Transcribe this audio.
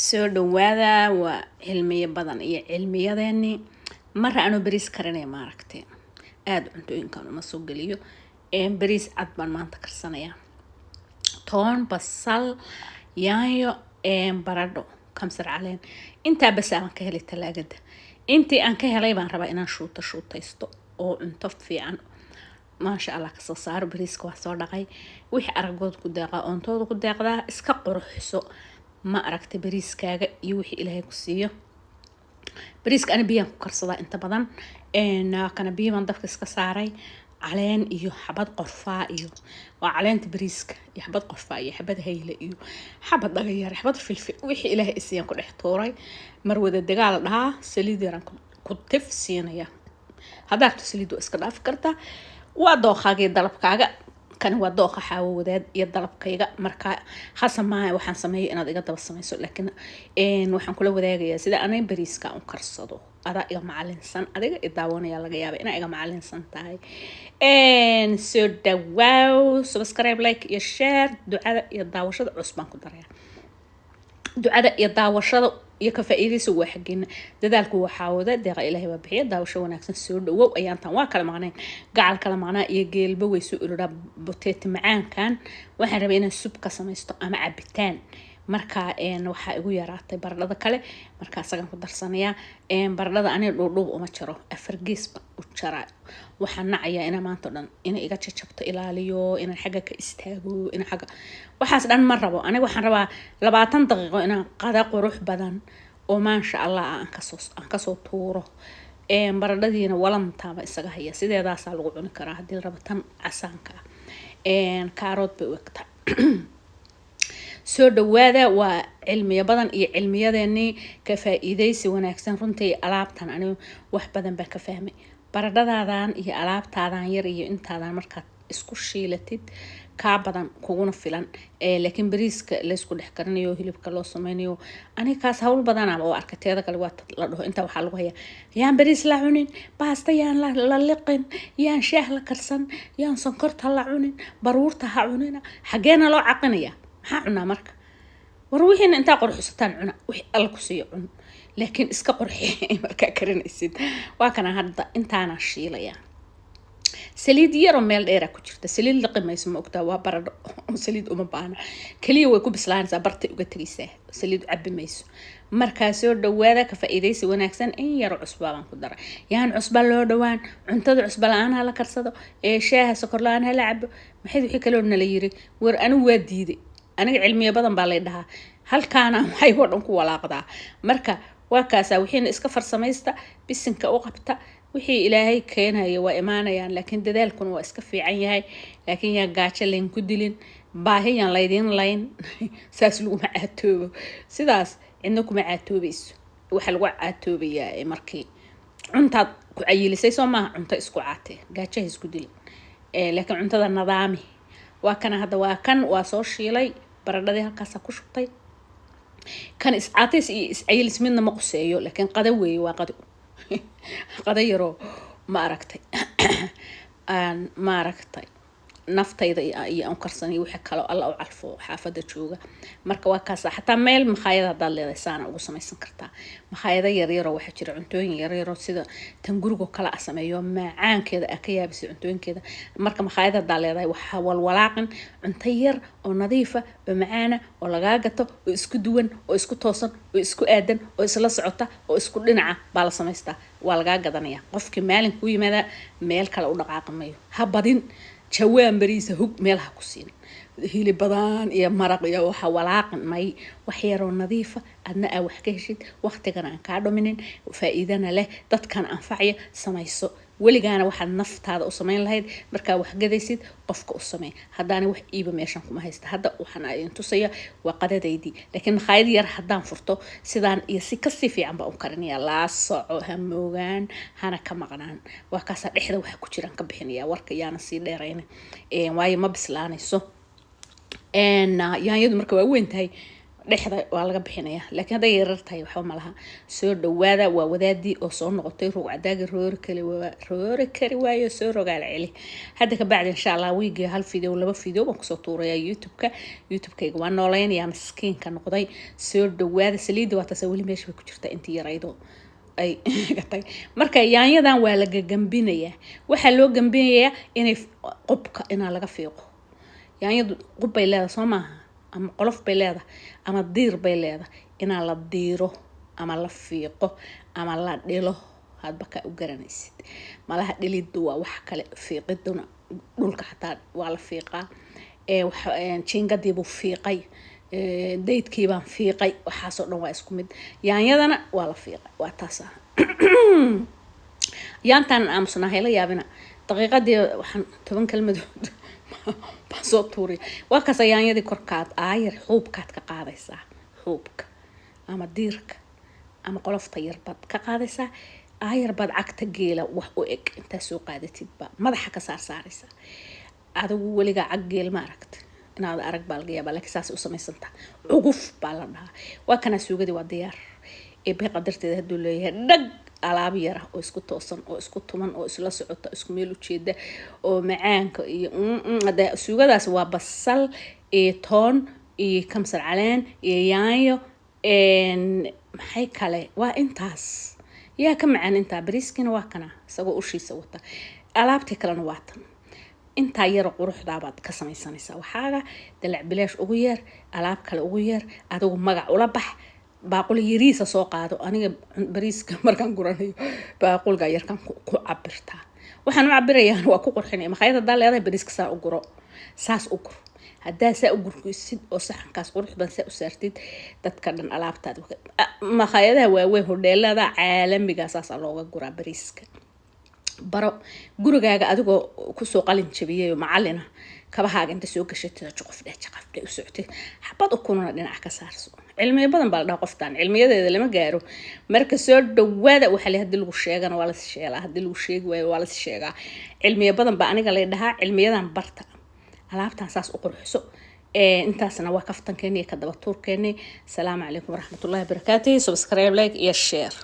soo dhawaada waa cilmiyo badan iyo cilmiyadeeni mar aanu bariis karinay maaragtay aad cuntooyinkan uma soo geliyo bariis cad baan maanta karsanaya toon basal yaanyo baradho kamsar caleen intaa bas aan ka helay talaagada intii aan ka helay baan rabaa inaan shuutaysto oo cunto fiican maasha Allah ka soo saaro bariiska waa soo dhaqay wixii aragood ku deeqa oontooda ku deeqdaa iska quruxso ma aragtay bariiskaaga iyo wixii Ilaahay ku siiyo bariiska ana biyaan ku karsadaa inta badan kana biyaan dabka iska saaray caleen iyo xabad qorfaa iyo waa caleenta bariiska iyo xabad qorfaa iyo xabad hayle iyo xabad dhagayar xabad filfil wixii Ilaahay isiyaan ku dhex tuuray mar wada dagaal dhaha saliid yaran ku tifsiinaya hadaad saliid iska dhaaf kartaa waa dooqaaga dalabkaaga kan waa dooqa xaawo wadaad iyo dalabkayga marka xasamaa waxaan sameeyay inaad iga daba samayso laakiin waxaan kula wadaagayaa sida aanay bariiska u karsado ada iga macalinsan adiga idaawanaya laga yaabaa inay iga macalinsan tahay soo dhawaaw subscribe like iyo share ducada iyo daawashada cusbaan ku daraya ducada iyo daawashada iyo ka faa'iideyso waa xagina dadaalku waxa wada deeqa Ilaahay waa bixiya daawasho wanaagsan soo dhawow ayaan tan waa kala maqnay gacal kala maqnaa iyo geelba way soo urura boteet macaankan waxaan rabaa inaan sub ka samaysto ama cabitaan marka waxa igu yaraatay baradhada kale marka asagan ku darsanaya baradhada aniga dhuudhuub uma jiro afar geesba u jaraa waxaan nacayaa ina maanta dhan ina iga jajabto ilaaliyo ina xaga ka istaago ina xaga waxaas dhan ma rabo aniga waxaan rabaa 20 daqiiqo inaan qada qurux badan oo maasha Allah aan ka soo tuuro baradhadiina walantaaba isaga haya sideedaas lagu cuni karaa hadii la rabo tan casaanka kaarot bay waqta soo dhawaada waa cilmiyo badan iyo cilmiyadeeni ka faa'iideysi wanaagsan runtii alaabtan anigu wax badan baan ka fahmay baradhadaadan iyo alaabtaadan yar iyo intaadan markaad isku shiilatid ka badan kuguna filan laakiin bariiska la isku dhex karinayo hilibka loo sameeyo ani kaas hawl badan oo arkateeda kale waa la dhaho inta waxa lagu hayaa yaan bariis la cunin baasta yaan la liqin yaan shaah la karsan yaan sonkorta la cunin baruurta ha cunina xageena loo caqinaya maxaa cunaa marka war wixii inta qorxisataan cuna wixii alla ku siiyo cun laakiin iska qorxi marka karinaysid waa kana hadda intaana shiilaya saliid yar oo meel dheer ku jirta saliid la qiimayso ma ogtaa waa baradho saliid uma baana kaliya way ku bislaanaysaa bartay uga tagaysaa saliid cabbi mayso marka soo dhawaada ka faa'iideysi wanaagsan in yar cusba baan ku daray yaan cusba loo dhawaan cuntada cusba la'aan la karsado shaaha sokor la'aan la cabo maxay wixii kale oo nala yiri war anu waa diiday aniga cilmiyo badan baa leedahay halkaana waxay wadhan ku walaaqdaa marka waa kaasa wixii iska farsamaysta bisinka u qabta wixii Ilaahay keenayo waa imaanayaan laakiin dadaalkuna waa iska fiican yahay laakiin yaa gaajo leen ku dilin baahiyan laydin layn saas lagu macaatoobo sidaas cidna kuma caatoobayso waxa lagu caatoobayaa markii cuntaad ku cayilisay soo maaha cunto isku caatee gaajo isku dilin laakiin cuntada nadaami waa kana hadda waa kan waa soo shiilay baradhadii halkaas ku shubtay kan iscaateys iyo iscayilis midna ma quseeyo laakiin qada weey waa qada yaro ma aragtay naftayda iyo aan karsanay waxa kale alla u calfo xaafada jooga marka waa kaas xataa meel makhaayada dad leedahay saana ugu samaysan kartaa makhaayada yar yar oo waxa jira cuntooyin yar yar sida tan guriga kala sameeyo macaankeeda ka yaabisay cuntooyinkeeda marka makhaayada dad leedahay waxa walwalaaqin cunto yar oo nadiif ah oo macaan oo laga gato oo isku duwan oo isku toosan oo isku aadan oo isla socota oo isku dhinaca baa la samaystaa waa laga gadanaya qofkii maalin ku yimaada meel kale u dhaqaaqmayo ha badin jawaan bariisa hug meelaha ku siin hilib badan iyo maraq iyo waxa walaaqan may wax yar oo nadiif ah adna wax ka heshid waqtigan aan ka dhuminin faa'iidana leh dadkan anfacaya samayso waligaana waxa naftaada u sameyn lahayd marka wax gadaysid qofka u sameey hadaan wax iiba meeshan kuma haysta hadda waxaan ay tusaya waa qadadaydii laakiin khayr yar hadaan furto sidaan iyo si kasi fiican baa u karinaya la soco hamoogan hana ka maqnaan wax kaas dhexda wax ku jiraan ka bixinaya warka yaana si dheerayna waayo ma bislaanayso yaanyadu marka waa weyn tahay dhexda waa laga bixinaya laakiin haday yarar tahay waxba ma laha soo dhawaada waa wadaadii oo soo noqotay ruuc cadaaga roori kari waayo soo rogaal celi hadda ka bacdi insha Allah wiigi hal video laba video waan kusoo tuuraya youtube-kayga waa nooleynaya miskiinka noqday soo dhawaada saliida waa taas wali meesha ku jirta intii yaraydo ay gatay marka yaanyadan waa la gambinaya waxa loo gambinayaa inay qubka ina laga fiiqo yaanyadu qub bay leedahay soo maaha ama qolof bay leedahay ama diir bay leedahay ina la diiro ama la fiiqo ama la dhilo hadba ka u garanaysid malaha dhilidu waa wax kale fiiqiduna dhulka xataa waa la fiiqaa waxa jingadii buu fiiqay daydkii baan fiiqay waxa soo dhan waa isku mid yaanyadana waa la fiiqay waa taas yaantan amsana hela yaabina daqiiqadii waxaan 10 kalmadood soo tuuri waa ka yaanyadii korkaad aayar xuubkaad ka qaadaysaa xuubka ama diirka ama qolofta yarbad ka qaadaysaa aayar bad cagta geela wax u eg inta soo qaadatid ba madaxa ka saaraysa adigu waliga cag geel ma aragtay inaad arag balgiya balaki saas u samaysanta cuguf baalana waa kana suugadii waa diyaar ee bay qadarteeda haduu leeyahay dhag alaab yar oo isku toosan oo isku tuman oo isla socota isku meel u jeeda oo macaanka iyo hada suugadaas waa basal ee toon iyo kamsar caleen iyo yaanyo maxay kale waa intaas yaa ka macaan inta bariiskina waa kana isagoo u shiisa wata alaabtii kalena waa tan inta yar quruxda baad ka samaysanaysaa waxaaga dalac bilaash ugu yeer alaab kale ugu yeer adigu magac ula bax baaquli yariisa soo qaado aniga bariiska markaan guranayo baaqulga yarkan ku cabirtaa waxaan u cabirayaa waa ku qurxinay maxayada leedahay bariiska saa u guro saas u guro hadaa saa u gurkiisid oo saxankaas qurux badan saa u saartid dadka dhan alaabtaad maxayadaha waaweyn hodheelada caalamiga saas looga guraa bariiska baro gurigaaga adigoo ku soo qalin jabiyay macallina kabahaaga inta soo gashatay jaqafdhe u socotay xabad ukununa dhinac ka saarso cilmiyo badan baa la qoftaan cilmiyadeeda lama gaaro marka soo dhawaada waxa la hadii lagu sheegana waa la sheelaa hadii lagu sheegi waayo waa la sheegaa cilmiyo badan baa aniga la dhahaa cilmiyadan barta alaabtan saas u qurxiso intaasna waa kaftankeena ka daba tuurkeena salaamu calaykum waraxmatullaahi wabarakaatuh subscribe like iyo share